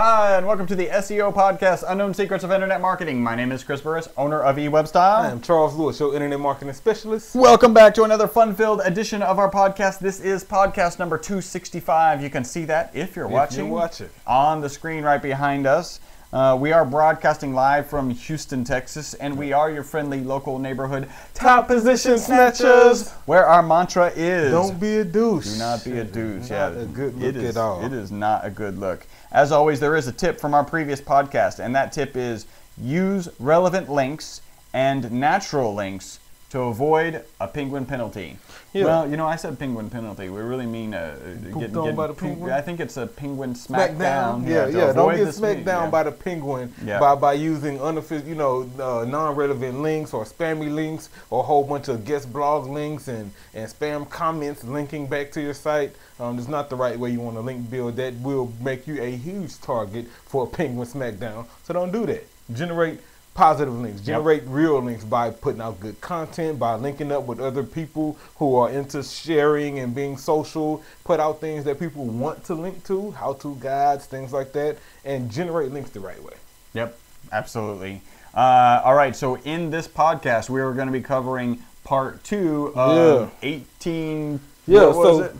Hi, and welcome to the SEO podcast, Unknown Secrets of Internet Marketing. My name is Chris Burris, owner of eWebStyle. I am Charles Lewis, your internet marketing specialist. Welcome back to another fun-filled edition of our podcast. This is podcast number 265. You can see that if you're watching on the screen right behind us. We are broadcasting live from Houston, Texas, and we are your friendly local neighborhood top position snatchers, where our mantra is, don't be a douche. Do not be a douche. Not a good look at all. It is not a good look. As always, there is a tip from our previous podcast, and that tip is use relevant links and natural links to avoid a penguin penalty. Yeah. Well, you know, I said penguin penalty. We really mean getting by the penguin. I think it's a penguin smackdown. Yeah. Don't get smacked down by the penguin by using unofficial, non-relevant links or spammy links or a whole bunch of guest blog links and spam comments linking back to your site. It's not the right way you want to link build. That will make you a huge target for a penguin smackdown. So don't do that. Generate positive links, generate real links by putting out good content, by linking up with other people who are into sharing and being social, put out things that people want to link to, how-to guides, things like that, and generate links the right way. Yep, absolutely. All right, so in this podcast, we are going to be covering part 2 of 18... Yeah,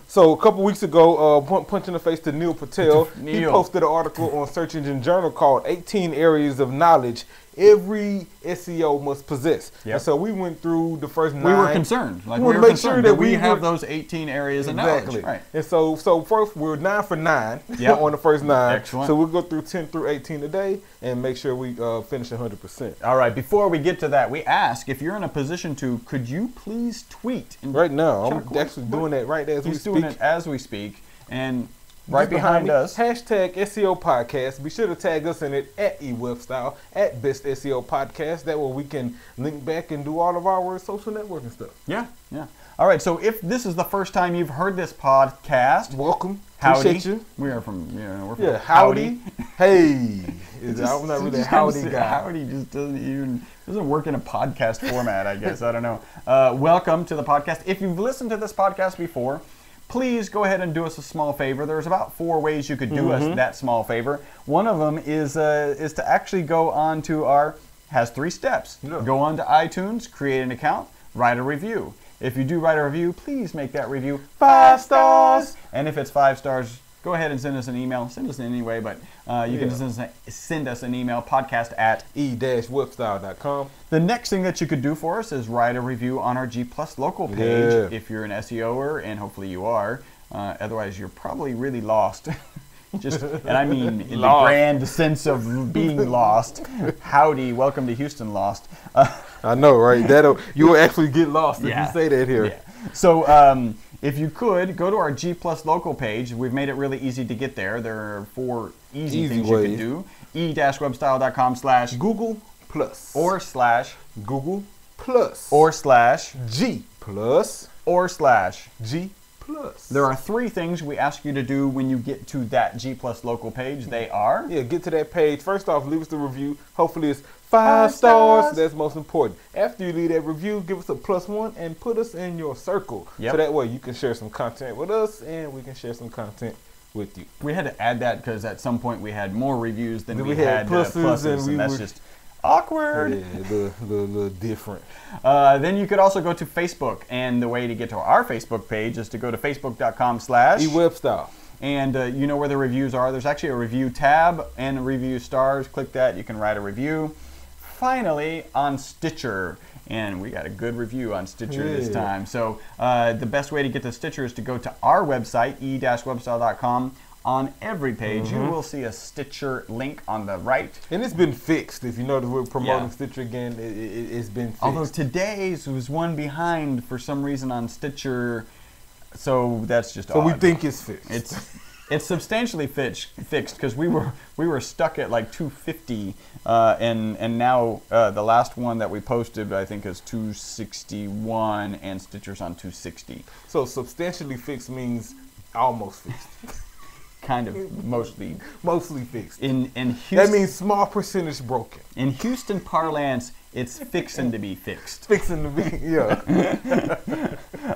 so a couple weeks ago, punch in the face to Neil Patel. He posted an article on Search Engine Journal called 18 Areas of Knowledge Every SEO Must Possess. Yep. And so we went through the first 9. We were concerned. We were concerned sure that we have those 18 areas of knowledge. Right. And so first, we're 9 for 9 on the first 9. Excellent. So we'll go through 10 through 18 today and make sure we finish 100%. All right. Before we get to that, we ask, if you're in a position to, could you please tweet? Right now. I'm actually doing that right as we speak. He's doing it as we speak. And right behind us, hashtag SEO Podcast. Be sure to tag us in it at eWebStyle, at Best SEO Podcast. That way we can link back and do all of our social networking stuff. Yeah. All right, so if this is the first time you've heard this podcast, welcome. Howdy. Appreciate you. We are from, we're from howdy. Hey. I'm not really a howdy guy. Howdy just doesn't work in a podcast format, I guess. I don't know. Welcome to the podcast. If you've listened to this podcast before, please go ahead and do us a small favor. There's about 4 ways you could do us that small favor. One of them is to actually go on to has 3 steps. Yeah. Go on to iTunes, create an account, write a review. If you do write a review, please make that review 5 stars. And if it's 5 stars, go ahead and send us an email. Send us in anyway, but you can send us an email, podcast@e-webstyle.com. The next thing that you could do for us is write a review on our G Plus local page if you're an SEOer, and hopefully you are. Otherwise, you're probably really lost. And I mean in the grand sense of being lost. Howdy, welcome to Houston, lost. I know, right? You'll actually get lost if you say that here. Yeah. So if you could, go to our G Plus local page. We've made it really easy to get there. There are 4 easy things ways. You can do. e-webstyle.com/Google Plus or /Google Plus or /G Plus or /G Plus. There are 3 things we ask you to do when you get to that G Plus local page. They are? Get to that page. First off, leave us the review. Hopefully it's 5 stars. That's most important. After you leave that review, give us a +1 and put us in your circle. Yep. So that way you can share some content with us and we can share some content with you. We had to add that because at some point we had more reviews than we had pluses and that's just awkward. Yeah, a little different. Then you could also go to Facebook, and the way to get to our Facebook page is to go to facebook.com/eWebstyle. And you know where the reviews are. There's actually a review tab and review stars. Click that. You can write a review. Finally, on Stitcher. And we got a good review on Stitcher this time. So the best way to get to Stitcher is to go to our website, e-webstyle.com. On every page, you will see a Stitcher link on the right. And it's been fixed. If you notice, we're promoting Stitcher again. It's been fixed. Although today's was one behind for some reason on Stitcher. So that's just odd. We think it's fixed. It's substantially fixed because we were stuck at like 250, and now the last one that we posted I think is 261, and Stitcher's on 260. So substantially fixed means almost fixed. Kind of mostly fixed. In Houston, that means small percentage broken. In Houston parlance, It's fixing to be fixed. Fixing to be, yeah.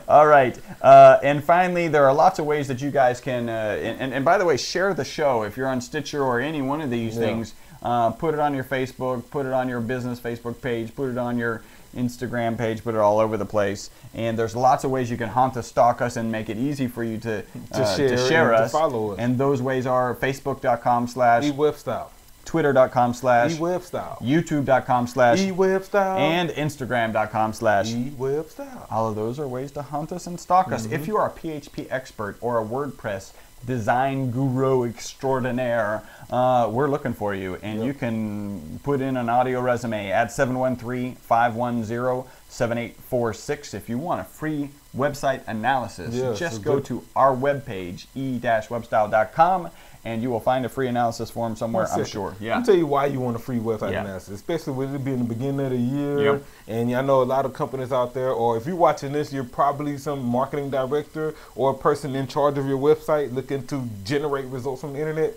All right. And finally, there are lots of ways that you guys can, and by the way, share the show. If you're on Stitcher or any one of these things, put it on your Facebook, put it on your business Facebook page, put it on your Instagram page, put it all over the place. And there's lots of ways you can haunt us, stalk us, and make it easy for you to share us. To follow us. And those ways are facebook.com/eWebstyle, twitter.com/eWebstyle, youtube.com/eWebstyle, and instagram.com/eWebstyle. All of those are ways to hunt us and stalk us. If you are a PHP expert or a WordPress design guru extraordinaire, we're looking for you, and you can put in an audio resume at 713-510-7846 if you want a free website analysis. Just go to our webpage, e-webstyle.com, and you will find a free analysis form somewhere, I'm sure. I'll tell you why you want a free website analysis, especially with it being the beginning of the year. And I know a lot of companies out there, or if you're watching this, you're probably some marketing director or a person in charge of your website looking to generate results from the internet.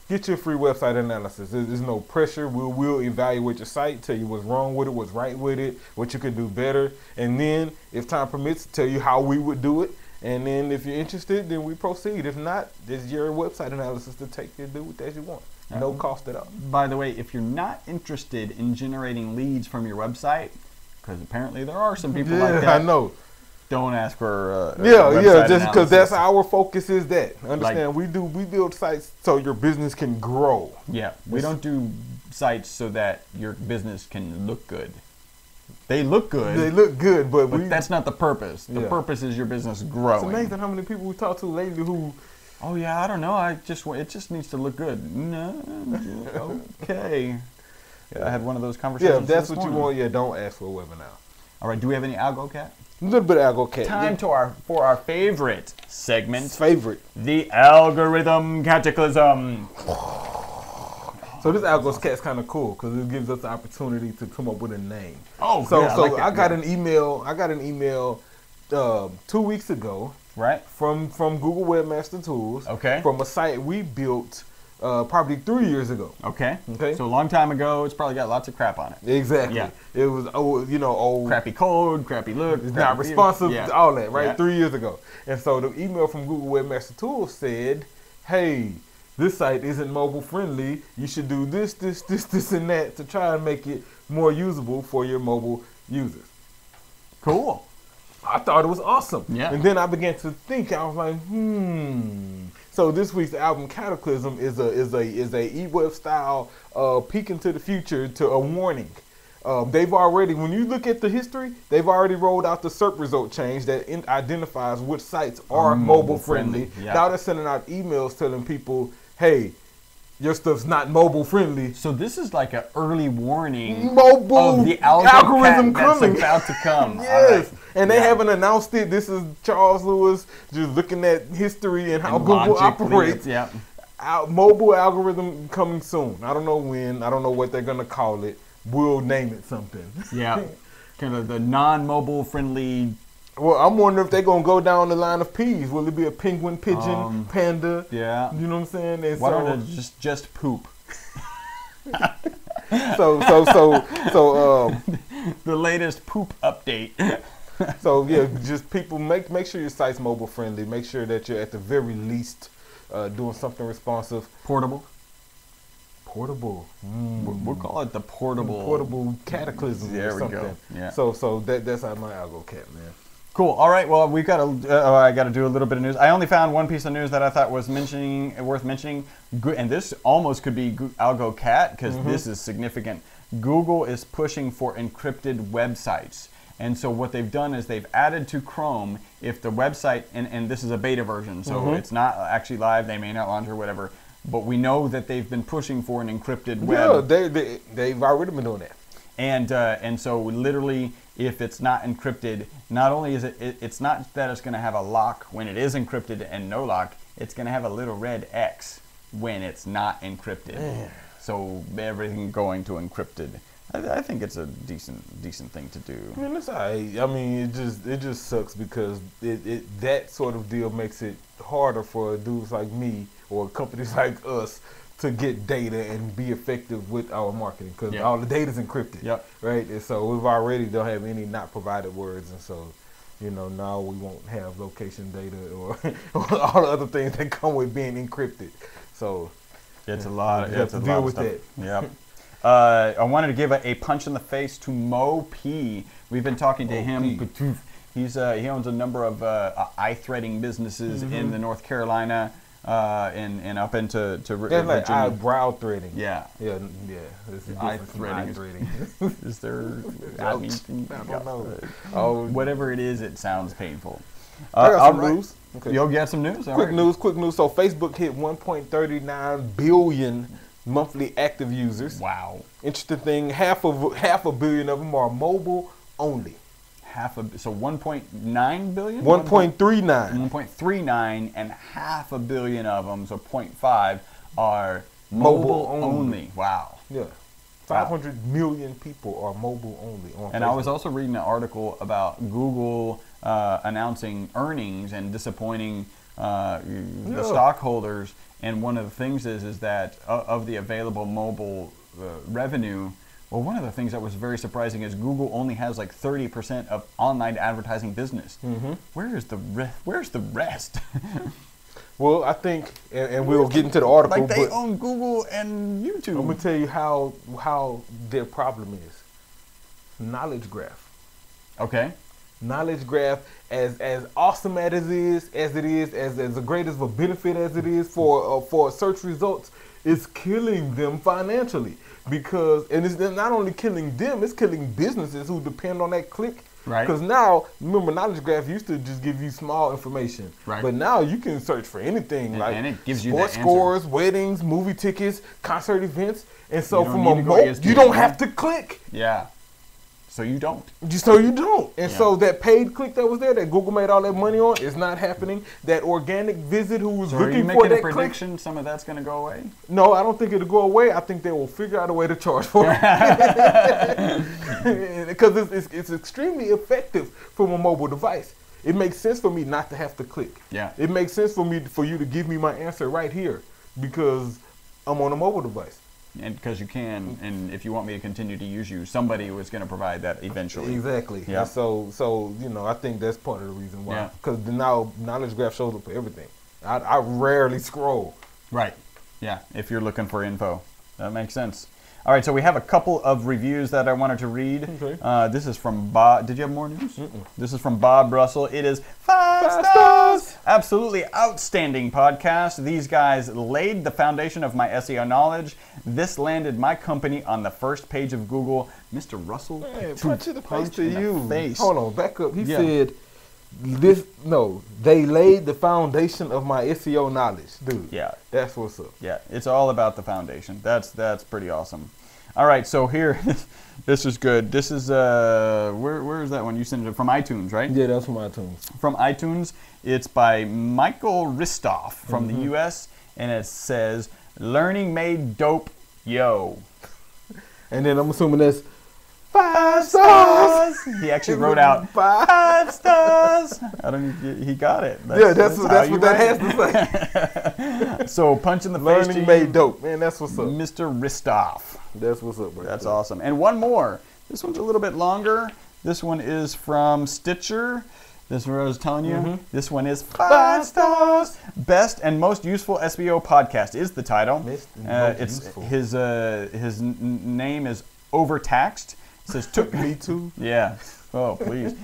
Get your free website analysis. There's no pressure. We'll evaluate your site, tell you what's wrong with it, what's right with it, what you can do better. And then, if time permits, tell you how we would do it. And then if you're interested, then we proceed. If not, there's your website analysis to take you and do what you want. No cost at all. By the way, if you're not interested in generating leads from your website, because apparently there are some people like that. I know. Don't ask for just because that's our focus is that. Understand, we build sites so your business can grow. Yeah, we don't do sites so that your business can look good. They look good. They look good, but that's not the purpose. The purpose is your business growing. It's amazing how many people we talk to lately who, oh yeah, I don't know. It just needs to look good. No, okay. I had one of those conversations. Yeah, if that's what you want, don't ask for a webinar. All right, do we have any AlgoCat? A little bit of AlgoCat. Time for our favorite segment. The algorithm cataclysm. So this AlgoCat's kind of cool because it gives us the opportunity to come up with a name. So I got an email. 2 weeks ago. Right. From Google Webmaster Tools. Okay. From a site we built probably 3 years ago. Okay. So a long time ago. It's probably got lots of crap on it. Exactly. Yeah. It was old. Crappy code, crappy look. It's not responsive. All that. Right. Yeah. 3 years ago. And so the email from Google Webmaster Tools said, "Hey, this site isn't mobile friendly. You should do this, and that to try and make it more usable for your mobile users." Cool. I thought it was awesome. Yeah. And then I began to think. I was like, So this week's album Cataclysm is a eWeb style peek into the future to a warning. They've already, when you look at the history, they've already rolled out the SERP result change that identifies which sites are mobile friendly. Yeah. Now they're sending out emails telling people, hey, your stuff's not mobile friendly. So this is like an early warning of the algorithm coming. That's about to come. Yes. Right. And they haven't announced it. This is Charles Lewis just looking at history and how Google operates. Yeah. Mobile algorithm coming soon. I don't know when. I don't know what they're going to call it. We'll name it something. Yeah. Kind of the non-mobile friendly. Well, I'm wondering if they're going to go down the line of P's. Will it be a penguin, pigeon, panda? Yeah. You know what I'm saying? And why don't they just poop? So the latest poop update. So yeah, just people make sure your site's mobile friendly. Make sure that you're at the very least doing something responsive. Portable. We'll call it the portable cataclysm. There or something. We go. Yeah. So that's how my AlgoCat, man. Cool. All right. Well, we've got I got to do a little bit of news. I only found one piece of news that I thought was worth mentioning. And this almost could be AlgoCat because this is significant. Google is pushing for encrypted websites. And so what they've done is they've added to Chrome, if the website, and this is a beta version, so it's not actually live, they may not launch or whatever, but we know that they've been pushing for an encrypted web. Yeah, they've already been doing that. And so literally, if it's not encrypted, not only is it's not that it's going to have a lock when it is encrypted and no lock, it's going to have a little red X when it's not encrypted. Man. So everything going to encrypted. I think it's a decent thing to do. I mean, it's all right. I mean, it just sucks because that sort of deal makes it harder for dudes like me or companies like us to get data and be effective with our marketing because all the data is encrypted. Right. And so we've already don't have any not provided words, and so now we won't have location data or all the other things that come with being encrypted. So it's a lot. It's a deal lot with of that. Yep. I wanted to give a punch in the face to Mo P. We've been talking to him. He owns a number of eye threading businesses in the North Carolina and up into Virginia. Like eyebrow threading. Yeah. This is eye threading. Is there? I don't know. Whatever it is, it sounds painful. I got some news. Okay. You'll get some news. Quick news. So Facebook hit 1.39 billion monthly active users. Wow. Interesting thing. Half a billion of them are mobile only. So 1.9 billion? 1.39. 1.39 and half a billion of them, so 0.5, are mobile only. Wow. Yeah. 500 million people are mobile only on And Facebook. I was also reading an article about Google announcing earnings and disappointing the stockholders. And one of the things is that of the available mobile revenue, well, one of the things that was very surprising is Google only has like 30% of online advertising business. Where's the rest? Well, I think, and we'll get into the article. Like they own Google and YouTube. I'm gonna tell you how their problem is. Knowledge graph. Okay. Knowledge graph, as awesome as it is, as the greatest of a benefit as it is for search results, it's killing them financially. Because, and it's not only killing them, it's killing businesses who depend on that click. Right. Because now, remember, Knowledge Graph used to just give you small information. Right. But now you can search for anything, and it gives you sports the scores, weddings, movie tickets, concert events. And so you from a mobile, you don't have to click. Yeah. So you don't. And so that paid click that was there, that Google made all that money on, is not happening. That organic visit who was looking for that click. Are you making a prediction some of that's going to go away? No, I don't think it'll go away. I think they will figure out a way to charge for it. Because it's extremely effective from a mobile device. It makes sense for me not to have to click. Yeah. It makes sense for you to give me my answer right here because I'm on a mobile device. And because you can, and if you want me to continue to use you, somebody was going to provide that eventually. Exactly. Yeah. And so I think that's part of the reason why. Yeah. Because now Knowledge Graph shows up for everything. I rarely scroll. Right. Yeah. If you're looking for info, that makes sense. All right. So we have a couple of reviews that I wanted to read. Okay. This is from Bob. Did you have more news? This is from Bob Russell. It is 5 stars. Absolutely outstanding podcast. These guys laid the foundation of my SEO knowledge. This landed my company on the first page of Google. Mr. Russell, punch in the face to you. Face. Hold on, back up. He said, they laid the foundation of my SEO knowledge. Dude, yeah, that's what's up. Yeah, it's all about the foundation. That's pretty awesome. All right, so here, this is good. This is, where is that one? You sent it from iTunes, right? Yeah, that's from iTunes. From iTunes, it's by Michael Ristoff from the U.S., and it says, "Learning made dope, yo." And then I'm assuming that's 5 stars. He actually wrote out 5 stars. I don't. He got it. That's what that has to say. So punch in the face. Learning made dope, man. That's what's up, Mr. Ristoff. That's what's up, bro. That's awesome. And one more. This one's a little bit longer. This one is from Stitcher. This is what I was telling you. This one is 5 stars. Best and most useful SEO podcast is the title. His name is Overtaxed. It says took me too. Yeah. Oh, please.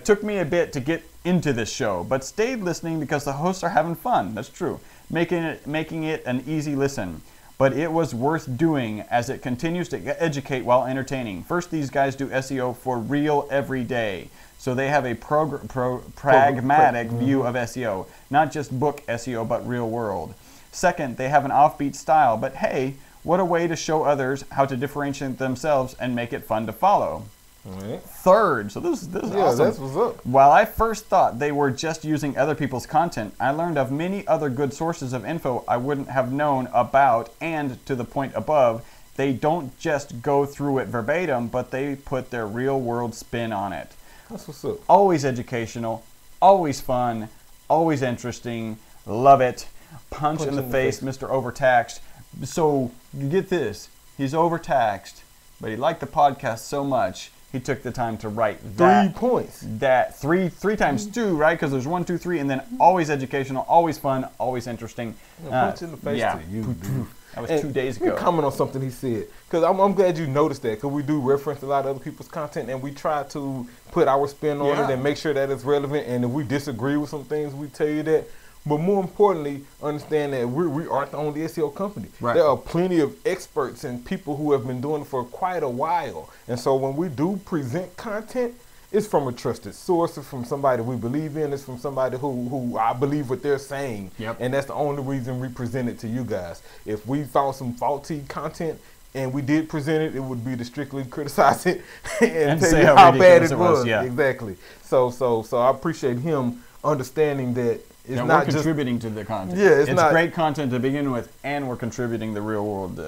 Took me a bit to get into this show, but stayed listening because the hosts are having fun. That's true. Making it an easy listen. But it was worth doing as it continues to educate while entertaining. First, these guys do SEO for real every day. So they have a pragmatic view of SEO, not just book SEO, but real world. Second, they have an offbeat style, but hey, what a way to show others how to differentiate themselves and make it fun to follow. Right. Third, so this is awesome. That's what's up. While I first thought they were just using other people's content, I learned of many other good sources of info I wouldn't have known about, and to the point above, they don't just go through it verbatim, but they put their real world spin on it. That's what's up. Always educational, always fun, always interesting. Love it. Punch in the face, Mr. Overtaxed. So you get this. He's overtaxed, but he liked the podcast so much, he took the time to write 3 points. That three times 2, right? Because there's 1, 2, 3, and then always educational, always fun, always interesting. Punch in the face to you, dude. That was 2 days ago. Comment on something he said, because I'm glad you noticed that, because we do reference a lot of other people's content, and we try to put our spin on it and make sure that it's relevant. And if we disagree with some things, we tell you that. But more importantly, understand that we aren't the only SEO company. Right. There are plenty of experts and people who have been doing it for quite a while. And so when we do present content, it's from a trusted source. It's from somebody we believe in. It's from somebody who I believe what they're saying. Yep. And that's the only reason we present it to you guys. If we found some faulty content and we did present it, it would be to strictly criticize it and tell say you how how bad it ridiculous was. yeah. Exactly. So I appreciate him understanding that it's we're not contributing to the content. Yeah, it's not great content to begin with, and we're contributing the real world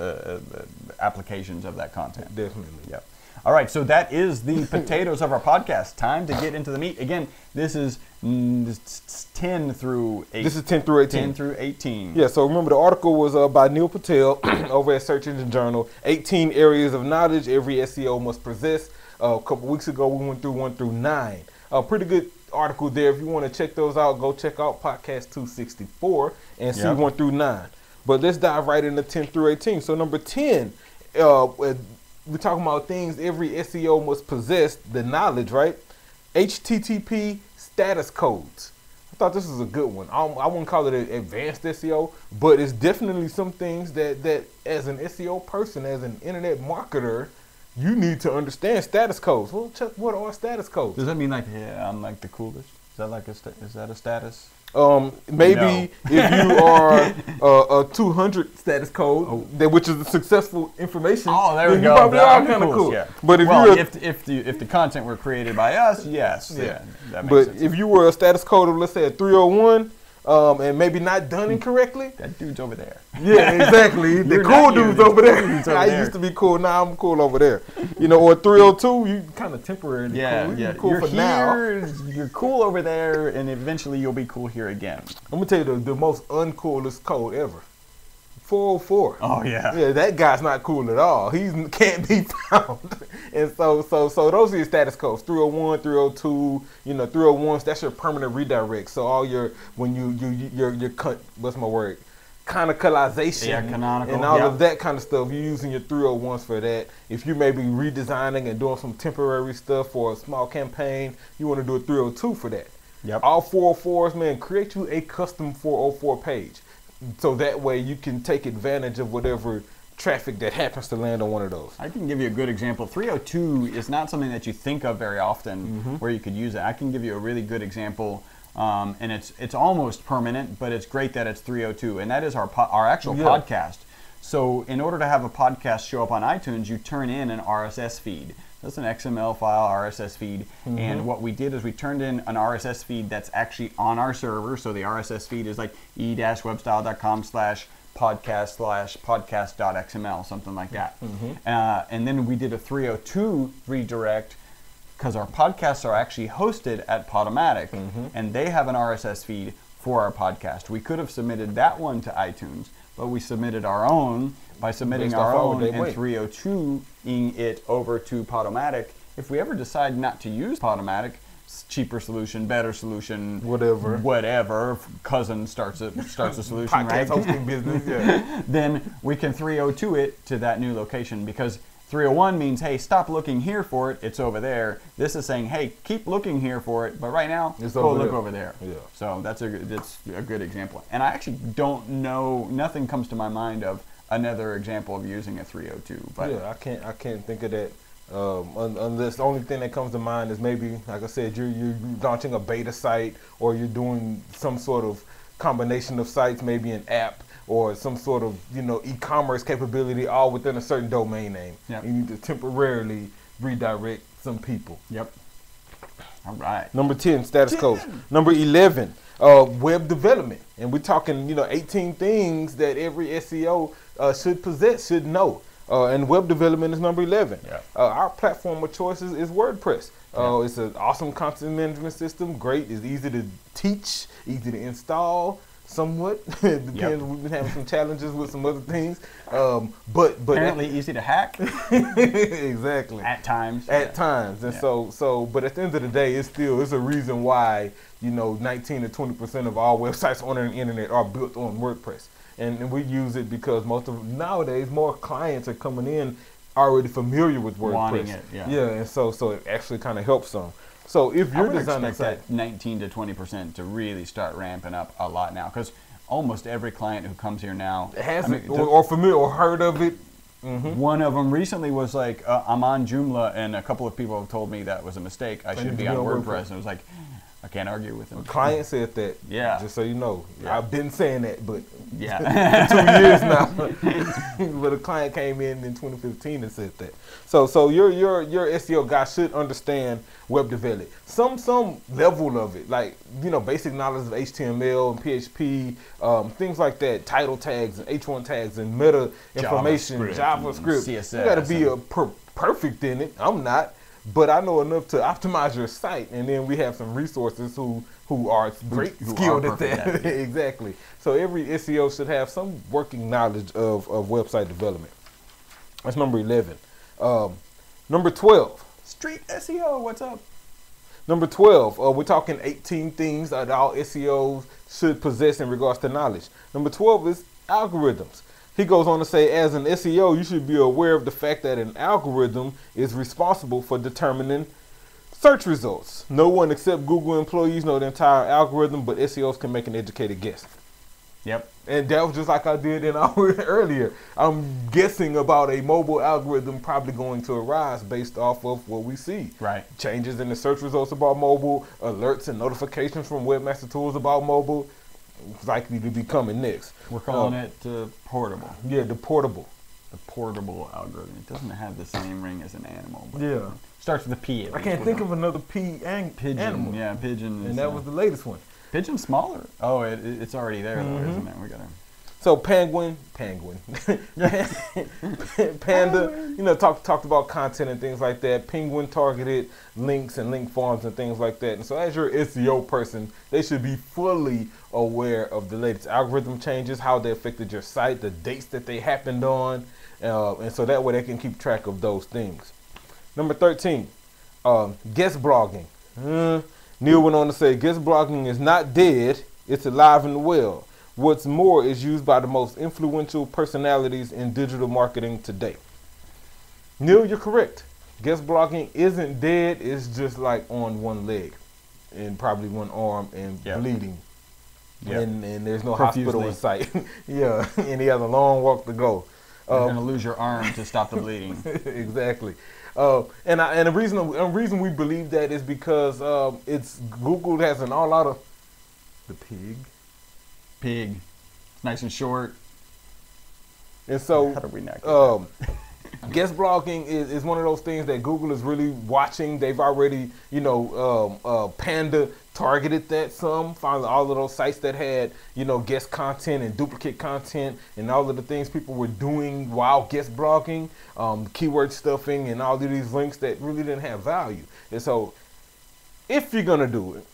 applications of that content. Definitely. Yep. All right, so that is the potatoes of our podcast. Time to get into the meat. Again, this is 10 through 18. This is 10 through 18. 10 through 18. Yeah, so remember the article was by Neil Patel over at Search Engine Journal. 18 areas of knowledge every SEO must possess. A couple weeks ago, we went through 1 through 9. Pretty good article there. If you want to check those out, go check out podcast 264 and see 1 through 9. But let's dive right into 10 through 18. So number 10, we're talking about things every SEO must possess, the knowledge, right? HTTP status codes. I thought this was a good one. I wouldn't call it an advanced SEO, but it's definitely some things that as an SEO person, as an internet marketer, you need to understand status codes. Well, check what are status codes. Does that mean like, yeah, I'm like the coolest? Is that like is that a status? Maybe if you are a 200 status code, which is a successful information. Oh, there we then go. You probably are kind of cool. Yeah. But if if the content were created by us, yes, yeah, that makes but sense. if you were a status code of, let's say, a 301, and maybe not done incorrectly, that dude's over there. Yeah, exactly. The cool dude's over there. I used to be cool. Now I'm cool over there. You know, or 302, you kind of temporarily cool. Yeah, cool you're for here, now. You're cool over there, and eventually you'll be cool here again. I'm gonna tell you the most uncoolest code ever. 404. Oh yeah. Yeah, that guy's not cool at all. He can't be found. And so those are your status codes. 301, 302, 301s, that's your permanent redirect. So all your what's my word? Canonicalization canonical, and all of that kind of stuff. You're using your 301s for that. If you may be redesigning and doing some temporary stuff for a small campaign, you want to do a 302 for that. Yep. All 404s, man, create you a custom 404 page. So that way you can take advantage of whatever traffic that happens to land on one of those. I can give you a good example. 302 is not something that you think of very often where you could use it. I can give you a really good example, and it's almost permanent, but it's great that it's 302, and that is our actual podcast. So in order to have a podcast show up on iTunes, you turn in an RSS feed. That's an XML file, RSS feed, and what we did is we turned in an RSS feed that's actually on our server. So the RSS feed is like e-webstyle.com/podcast/podcast.xml, something like that. And then we did a 302 redirect because our podcasts are actually hosted at Podomatic, and they have an RSS feed for our podcast. We could have submitted that one to iTunes, but we submitted our own by submitting our own and 302ing it over to Podomatic. If we ever decide not to use Podomatic, cheaper solution, better solution, whatever, cousin starts a solution, podcast hosting business, then we can 302 it to that new location, because 301 means, hey, stop looking here for it, it's over there. This is saying, hey, keep looking here for it, but right now, go look over there. Yeah. So that's a good example. And I actually don't know, nothing comes to my mind of another example of using a 302. But yeah, I can't think of that. Unless the only thing that comes to mind is maybe, like I said, you're launching a beta site, or you're doing some sort of combination of sites, maybe an app, or some sort of e-commerce capability, all within a certain domain name. Yep. You need to temporarily redirect some people. Yep. All right. Number 10, status codes. Number 11, web development. And we're talking, 18 things that every SEO should possess, should know. And web development is number 11. Yeah. Our platform of choice is WordPress. It's an awesome content management system. Great. It's easy to teach, easy to install. somewhat. It depends. Yep. We've been having some challenges with some other things. But apparently easy to hack. Exactly. At times. At times. And but at the end of the day, it's a reason why, 19 to 20% of all websites on the internet are built on WordPress. And we use it because nowadays more clients are coming in already familiar with WordPress. Wanting it, yeah. Yeah, and so it actually kind of helps them. So if you're designing that 19 to 20% to really start ramping up a lot now, because almost every client who comes here now has or familiar or heard of it. Mm-hmm. One of them recently was like, I'm on Joomla, and a couple of people have told me that was a mistake. I should be on WordPress. And it was like, I can't argue with them. A client said that. Yeah. Just so you know. Yeah. I've been saying that, but yeah. 2 years now. But a client came in 2015 and said that. So your SEO guy should understand web development. Some level of it, like, basic knowledge of HTML and PHP, things like that, title tags and H1 tags and meta information, JavaScript. CSS. You got to be perfect in it. I'm not. But I know enough to optimize your site, and then we have some resources who are skilled at that. Exactly. So every SEO should have some working knowledge of website development. That's number 11. Number 12. Street SEO, what's up? Number 12, we're talking 18 things that all SEOs should possess in regards to knowledge. Number 12 is algorithms. He goes on to say, as an SEO, you should be aware of the fact that an algorithm is responsible for determining search results. No one except Google employees know the entire algorithm, but SEOs can make an educated guess. Yep. And that was just like I did earlier. I'm guessing about a mobile algorithm probably going to arise based off of what we see. Right. Changes in the search results about mobile, alerts and notifications from Webmaster Tools about mobile. Likely to be coming next. We're calling it portable. Yeah, the portable algorithm. It doesn't have the same ring as an animal. But yeah. Starts with a P. I can't think of another pigeon. Animal. Yeah, pigeon. And that was the latest one. Pigeon's smaller. Oh, it's already there though, isn't it? We gotta. So penguin, panda, talked about content and things like that. Penguin targeted links and link farms and things like that. And so as your SEO person, they should be fully aware of the latest algorithm changes, how they affected your site, the dates that they happened on. And so that way they can keep track of those things. Number 13, guest blogging. Neil went on to say, guest blogging is not dead, it's alive and well. What's more, is used by the most influential personalities in digital marketing today. Neil, you're correct. Guest blogging isn't dead. It's just like on one leg and probably one arm and bleeding. Yep. And there's no hospital in sight. Yeah, and he has a long walk to go. You're going to lose your arm to stop the bleeding. Exactly. And the reason we believe that is because it's Google has an all out of the pig. Nice and short. And so how do we not guest blogging is one of those things that Google is really watching. They've already, Panda targeted that some, found all of those sites that had, guest content and duplicate content and all of the things people were doing while guest blogging, keyword stuffing and all of these links that really didn't have value. And so if you're going to do it,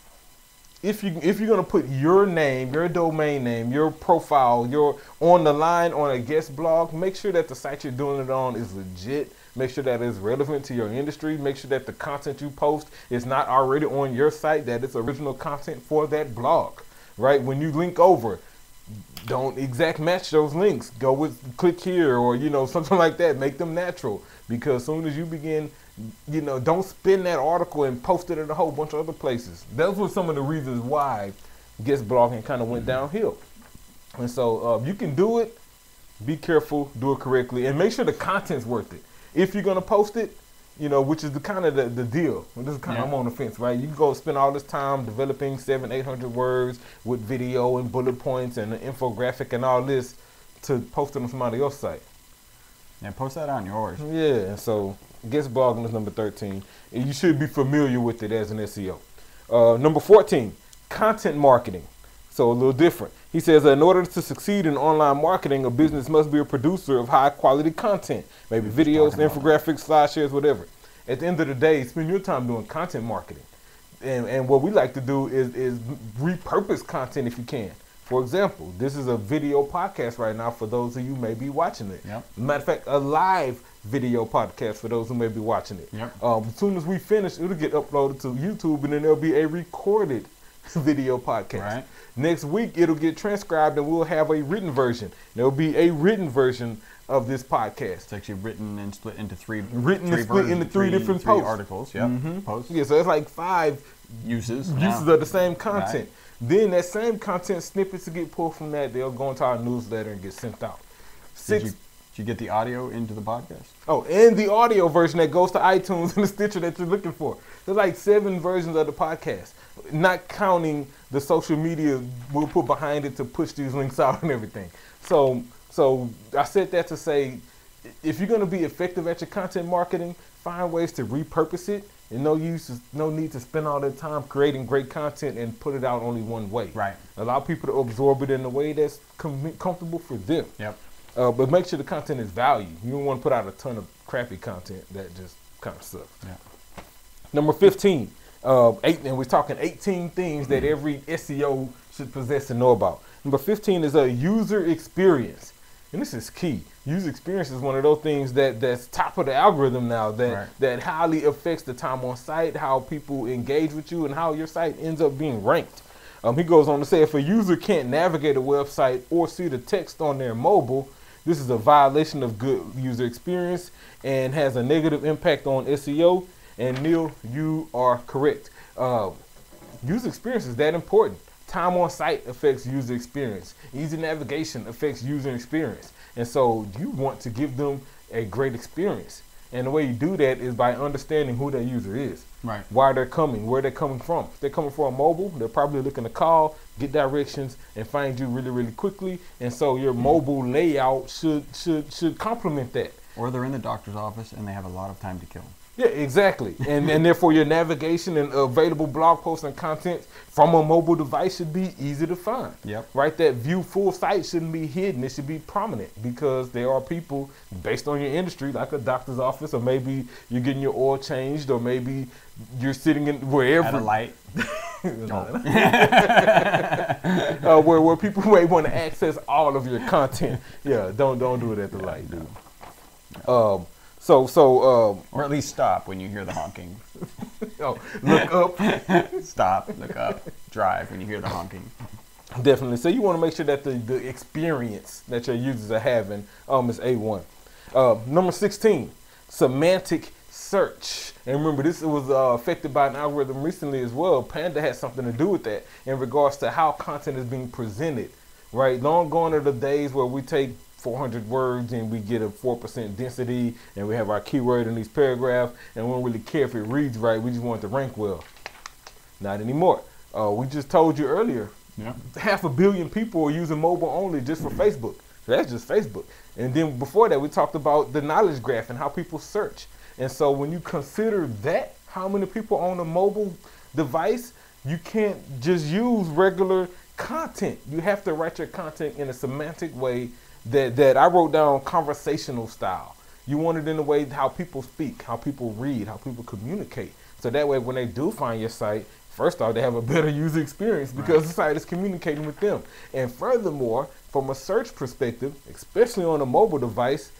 if you're going to put your name, your domain name, your profile, your on the line on a guest blog, make sure that the site you're doing it on is legit. Make sure that it's relevant to your industry. Make sure that the content you post is not already on your site, that it's original content for that blog, right? When you link over, don't exact match those links. Go with click here or, something like that. Make them natural, because as soon as you begin, don't spin that article and post it in a whole bunch of other places. Those were some of the reasons why guest blogging kind of went downhill. And so you can do it. Be careful, do it correctly, and make sure the content's worth it. If you're going to post it, which is the deal. This is kind of, I'm on the fence, right? You can go spend all this time developing 700-800 words with video and bullet points and an infographic and all this to post it on somebody else's site. Yeah, post that on yours. Yeah, and so guest blogging is number 13. And you should be familiar with it as an SEO. Number 14, content marketing. So a little different. He says, in order to succeed in online marketing, a business must be a producer of high quality content, maybe videos, infographics, slideshares, whatever. At the end of the day, spend your time doing content marketing. And what we like to do is repurpose content if you can. For example, this is a video podcast right now for those of you who may be watching it. Yep. Matter of fact, a live video podcast for those who may be watching it. Yep. As soon as we finish, it'll get uploaded to YouTube, and then there'll be a recorded video podcast. Right. Next week, it'll get transcribed, and we'll have a written version. There'll be a written version of this podcast. It's actually written and split into three different three posts. articles. Yep. Posts. Yeah, so it's like 5 Uses of the same content. Right. Then that same content snippets to get pulled from that, they'll go into our newsletter and get sent out. Did you get the audio into the podcast? Oh, and the audio version that goes to iTunes and the Stitcher that you're looking for. There's like 7 versions of the podcast, not counting the social media we'll put behind it to push these links out and everything. So I said that to say, if you're going to be effective at your content marketing, find ways to repurpose it. And no need to spend all that time creating great content and put it out only one way. Right. Allow people to absorb it in a way that's comfortable for them. Yep. But make sure the content is value. You don't want to put out a ton of crappy content that just kind of sucks. Yeah. Number 15, and we're talking 18 things that every SEO should possess and know about. Number 15 is a user experience. And this is key. User experience is one of those things that's top of the algorithm now that highly affects the time on site, how people engage with you, and how your site ends up being ranked. He goes on to say, if a user can't navigate a website or see the text on their mobile, this is a violation of good user experience and has a negative impact on SEO. And Neil, you are correct. User experience is that important. Time on site affects user experience. Easy navigation affects user experience. And so you want to give them a great experience. And the way you do that is by understanding who that user is. Right. Why they're coming, where they're coming from. If they're coming from a mobile, they're probably looking to call, get directions, and find you really, really quickly. And so your mobile layout should complement that. Or they're in the doctor's office and they have a lot of time to kill. Yeah, exactly. and therefore your navigation and available blog posts and content from a mobile device should be easy to find. Yep. Right? That view full site shouldn't be hidden. It should be prominent because there are people based on your industry, like a doctor's office, or maybe you're getting your oil changed, or maybe you're sitting in wherever. At a light. Where people may want to access all of your content. Yeah, don't do it at the light, dude. Or at least stop when you hear the honking. Look up. Stop, look up, drive when you hear the honking. Definitely. So you want to make sure that the experience that your users are having is A1. Number 16, semantic search. And remember, this was affected by an algorithm recently as well. Panda had something to do with that in regards to how content is being presented. Right? Long gone are the days where we take 400 words and we get a 4% density and we have our keyword in these paragraphs and we don't really care if it reads right. We just want it to rank well. Not anymore. We just told you earlier, 500 million people are using mobile only just for Facebook. So that's just Facebook. And then before that, we talked about the knowledge graph and how people search. And so when you consider that, how many people own a mobile device, you can't just use regular content. You have to write your content in a semantic way that I wrote down conversational style. You want it in the way how people speak, how people read, how people communicate. So that way when they do find your site, first off, they have a better user experience because the site is communicating with them. And furthermore, from a search perspective, especially on a mobile device,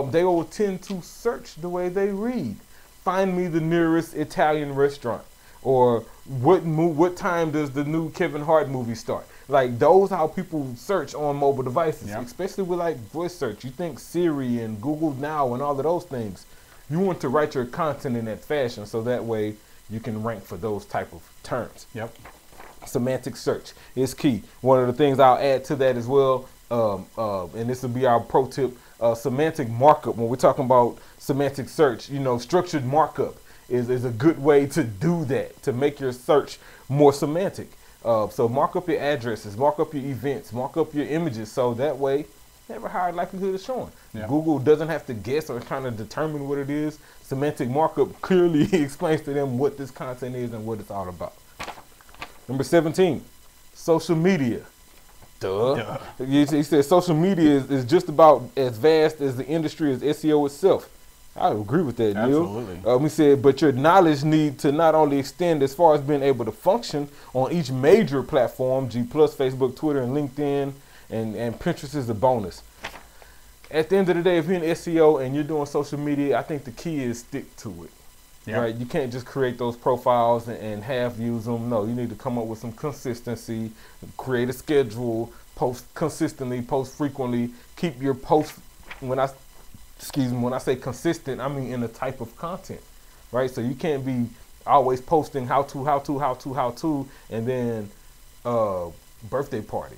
they will tend to search the way they read. Find me the nearest Italian restaurant. Or what time does the new Kevin Hart movie start? Like those how people search on mobile devices, especially with like voice search. You think Siri and Google Now and all of those things. You want to write your content in that fashion so that way you can rank for those type of terms. Yep. Semantic search is key. One of the things I'll add to that as well, and this will be our pro tip, semantic markup. When we're talking about semantic search, structured markup is a good way to do that, to make your search more semantic. So mark up your addresses, mark up your events, mark up your images, so that way you have a higher likelihood of showing. Yeah. Google doesn't have to guess or kind of determine what it is. Semantic markup clearly explains to them what this content is and what it's all about. Number 17, social media. Duh. He said social media is just about as vast as the industry as SEO itself. I agree with that, Neil. Absolutely. We said, but your knowledge need to not only extend as far as being able to function on each major platform, G+, Facebook, Twitter, and LinkedIn, and Pinterest is a bonus. At the end of the day, if you're in SEO and you're doing social media, I think the key is stick to it. Yep. Right? You can't just create those profiles and half use them. No, you need to come up with some consistency, create a schedule, post consistently, post frequently, keep your posts, when I say consistent, I mean in the type of content, right? So you can't be always posting how to, and then birthday party.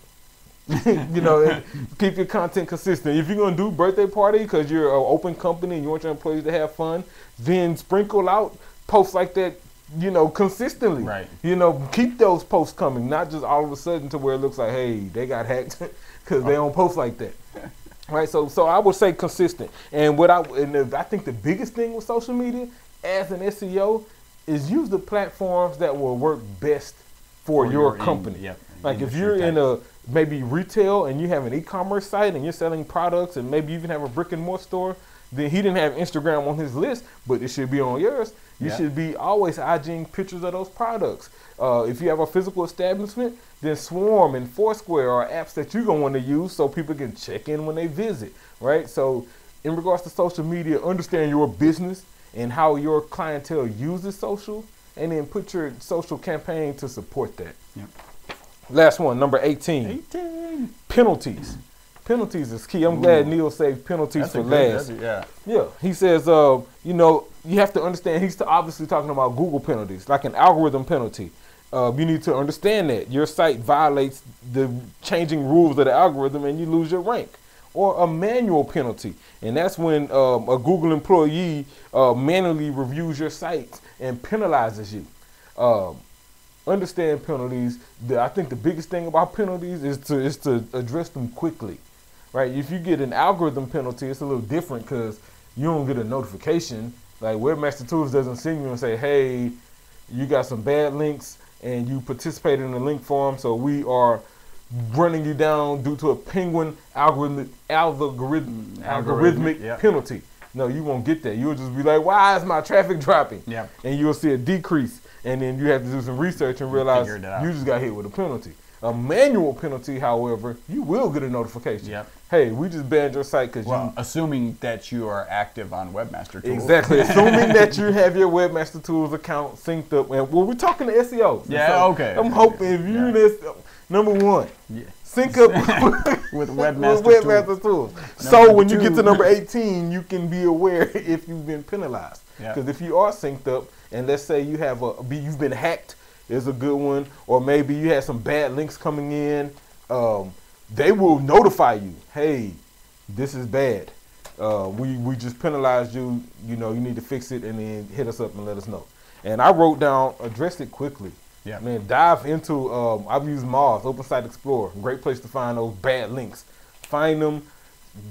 Keep your content consistent. If you're going to do birthday party because you're an open company and you want your employees to have fun, then sprinkle out posts like that, consistently. Right. Keep those posts coming, not just all of a sudden to where it looks like, hey, they got hacked because they don't post like that. Right. So I would say consistent. And I think the biggest thing with social media as an SEO is use the platforms that will work best for your company. Like if you're in a maybe retail and you have an e-commerce site and you're selling products and maybe you even have a brick and mortar store, then he didn't have Instagram on his list, but it should be on yours. You should be always IGing pictures of those products. If you have a physical establishment, then Swarm and Foursquare are apps that you're going to want to use so people can check in when they visit, right? So in regards to social media, understand your business and how your clientele uses social, and then put your social campaign to support that. Yep. Last one, number 18. Penalties. Penalties is key. I'm glad Neil saved penalties for last. Yeah. He says, you have to understand, he's obviously talking about Google penalties, like an algorithm penalty. You need to understand that your site violates the changing rules of the algorithm and you lose your rank. Or a manual penalty, and that's when a Google employee manually reviews your site and penalizes you. Understand penalties. I think the biggest thing about penalties is to address them quickly, right? If you get an algorithm penalty, it's a little different because you don't get a notification. Like Webmaster Tools doesn't send you and say, hey, you got some bad links and you participated in the link farm, so we are running you down due to a Penguin algorithmic penalty. No, you won't get that. You'll just be like, why is my traffic dropping? Yep. And you'll see a decrease. And then you have to do some research and realize you just got hit with a penalty. A manual penalty, however, you will get a notification. Yep. Hey, we just banned your site because assuming that you are active on Webmaster Tools. Exactly. Assuming that you have your Webmaster Tools account synced up. And we're talking to SEO. Yeah, so okay. I'm hoping if you're in this, number one, sync up with Webmaster Tools. So when you get to number 18, you can be aware if you've been penalized. Because if you are synced up, and let's say you have you've been hacked, is a good one, or maybe you had some bad links coming in, they will notify you, hey, this is bad. We just penalized you, you need to fix it, and then hit us up and let us know. And I wrote down, address it quickly. Yeah. Man, dive into, I've used Moz, Open Site Explorer, great place to find those bad links. Find them,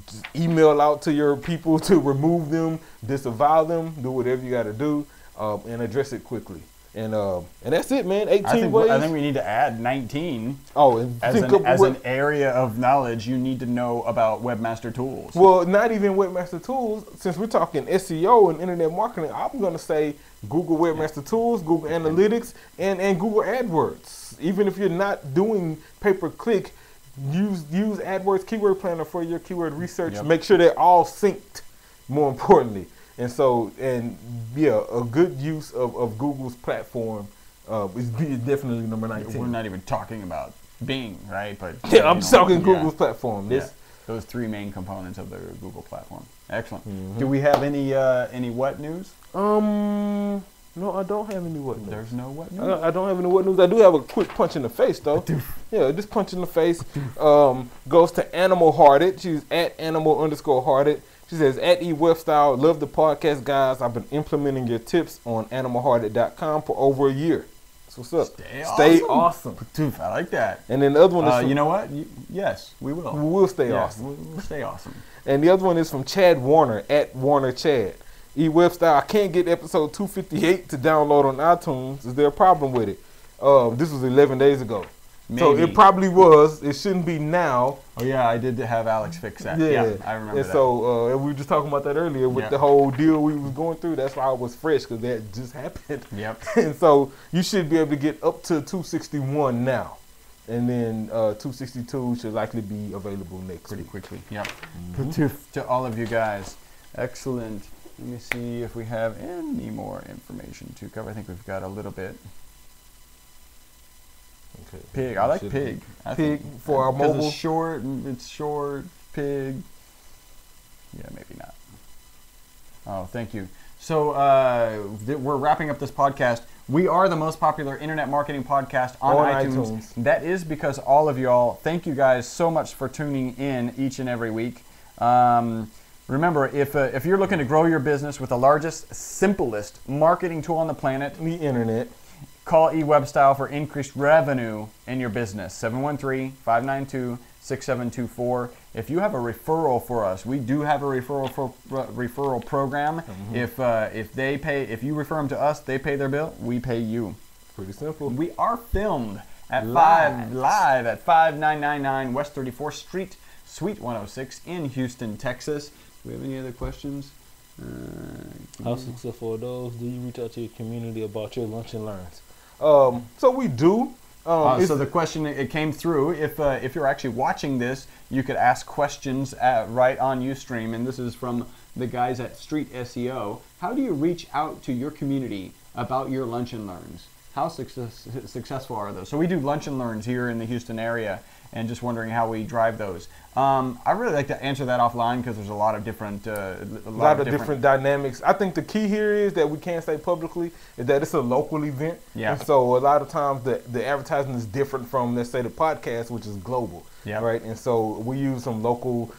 just email out to your people to remove them, disavow them, do whatever you got to do, and address it quickly. And that's it, man. 18 ways. I think we need to add 19. Oh, and as an area of knowledge you need to know about Webmaster Tools. Well, not even Webmaster Tools. Since we're talking SEO and internet marketing, I'm going to say Google Webmaster Tools, Google Analytics, and Google AdWords. Even if you're not doing pay-per-click, use AdWords Keyword Planner for your keyword research. Yep. Make sure they're all synced, more importantly. And so, a good use of Google's platform is definitely number 19. We're not even talking about Bing, right? But I'm talking Google's platform. Those three main components of the Google platform. Excellent. Mm-hmm. Do we have any what news? No, I don't have any what news. There's no what news? I don't have any what news. I do have a quick punch in the face, though. Yeah, this punch in the face goes to Animal Hearted. She's at Animal_Hearted. She says, at eWebStyle, love the podcast, guys. I've been implementing your tips on animalhearted.com for over a year. That's what's up. Stay awesome. I like that. And then the other one is you know what? Yes, we will. We will stay awesome. We'll stay awesome. And the other one is from Chad Warner, at WarnerChad. eWebStyle, I can't get episode 258 to download on iTunes. Is there a problem with it? This was 11 days ago. Maybe. So it probably was. It shouldn't be now, Oh yeah, I did have Alex fix that. Yeah, I remember and that. So we were just talking about that earlier with the whole deal we was going through. That's why I was fresh, because that just happened. Yep. And so you should be able to get up to 261 now. And then 262 should likely be available next pretty week. quickly. Yep. To all of you guys. Excellent. Let me see if we have any more information to cover. I think we've got a little bit. Okay. Pig. I like pig. Pig for our mobile. It's short. It's short. Pig. Yeah, maybe not. Oh, thank you. So we're wrapping up this podcast. We are the most popular internet marketing podcast on iTunes. That is because all of y'all, thank you guys so much for tuning in each and every week. Remember, if you're looking to grow your business with the largest, simplest marketing tool on the planet, the internet, call eWebStyle for increased revenue in your business. 713-592-6724. If you have a referral for us, we do have a referral program. If you refer them to us, they pay their bill, we pay you. Pretty simple. We are filmed at live at 5999 West 34th Street, Suite 106 in Houston, Texas. Do we have any other questions? How successful are those? Do you reach out to your community about your lunch and learns? So we do. So the question, it came through. If you're actually watching this, you could ask questions right on Ustream, and this is from the guys at Street SEO. How do you reach out to your community about your lunch and learns? How successful are those? So we do lunch and learns here in the Houston area, and just wondering how we drive those. I really like to answer that offline because there's a lot of different, different dynamics. I think the key here is that we can't say publicly is that it's a local event. Yeah. And so a lot of times the advertising is different from, let's say, the podcast, which is global. Yeah. Right. And so we use some local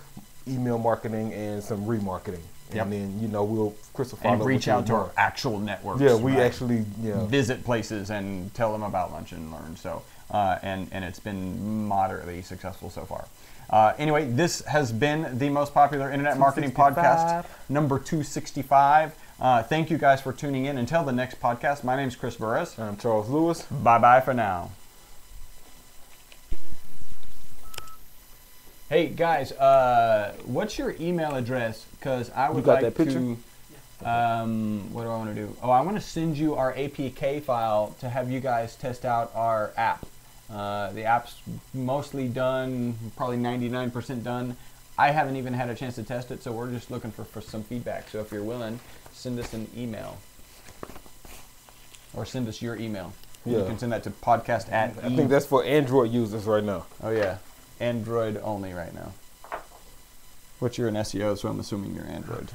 email marketing and some remarketing. Yep. And then, we'll and reach out to our actual networks. Yeah, we actually visit places and tell them about Lunch and Learn. So, and it's been moderately successful so far. Anyway, this has been the most popular internet marketing podcast, number 265. Thank you guys for tuning in. Until the next podcast, my name is Chris Burris. I'm Charles Lewis. Bye-bye for now. Hey guys, what's your email address? Because I would like that picture? to. What do I want to do? Oh, I want to send you our APK file to have you guys test out our app. The app's mostly done, probably 99% done. I haven't even had a chance to test it, so we're just looking for some feedback. So if you're willing, send us an email. Or send us your email. Yeah. You can send that to podcast at I think that's for Android users right now. Oh yeah. Android only right now. But you're an SEO, so I'm assuming you're Android.